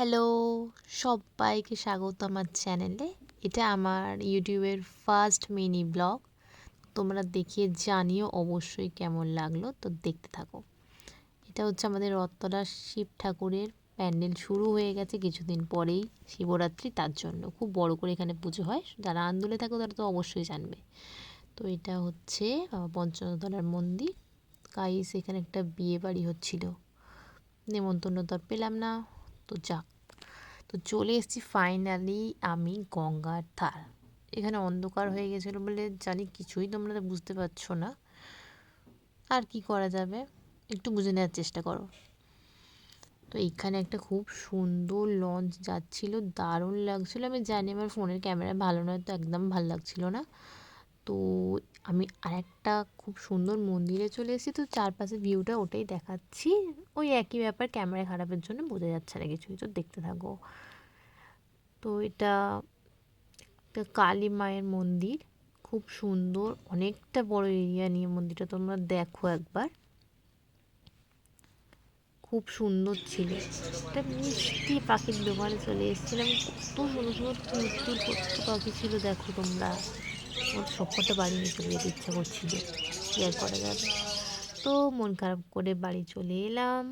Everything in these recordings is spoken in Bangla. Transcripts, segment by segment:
হ্যালো, সবাইকে স্বাগত আমার চ্যানেলে। এটা আমার ইউটিউবের ফার্স্ট মিনি ব্লগ। তোমরা দেখিয়ে জানিও অবশ্যই কেমন লাগলো, তো দেখতে থাকো। এটা হচ্ছে আমাদের রথতলার শিব ঠাকুরের প্যান্ডেল শুরু হয়ে গেছে কিছুদিন পরেই, শিবরাত্রি, তার জন্য খুব বড় করে এখানে পুজো হয়। যারা আন্দোলে থাকো তারা তো অবশ্যই জানবে। তো এটা হচ্ছে পঞ্চতলার মন্দির। গাইস, এখানে একটা বিয়ে বাড়ি হচ্ছিল, নেমন্তন্ন তো আর পেলাম না, তো যাক। তো চলে এসেছি ফাইনালি আমি গঙ্গার ধার। এখানে অন্ধকার হয়ে গেছিলো বলে জানি কিছুই তোমরা বুঝতে পারছো না, আর কি করা যাবে, একটু বুঝে নেওয়ার চেষ্টা করো। তো এইখানে একটা খুব সুন্দর লঞ্চ যাচ্ছিল, দারুণ লাগছিলো। আমি জানি আমার ফোনের ক্যামেরা ভালো নয়, তো একদম ভালো লাগছিল না। তো আমি আরেকটা খুব সুন্দর মন্দিরে চলে এসেছি, তো চারপাশে ভিউটা ওটাই দেখাচ্ছি। ওই একই ব্যাপার, ক্যামেরা খারাপের জন্য বোঝা যাচ্ছে না কিছুই, তো দেখতে থাকো। তো এটা একটা কালী মায়ের মন্দির, খুব সুন্দর, অনেকটা বড় এরিয়া নিয়ে মন্দিরটা, তোমরা দেখো একবার, খুব সুন্দর ছিল। একটা মিষ্টি পাখির দোকানে চলে এসেছিলাম, কত সুন্দর সুন্দর তুরতুর কত পাখি ছিল দেখো তোমরা। আমার সবকটা বাড়ি নিয়ে চলে যেতে ইচ্ছা করছিল, কি আর করা যাবে। তো মন খারাপ করে বাড়ি চলে এলাম,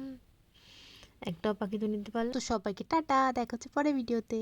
একটাও পাখি তো নিতে পারলাম। তো সবাইকে টাটা, দেখা হচ্ছে পরে ভিডিওতে।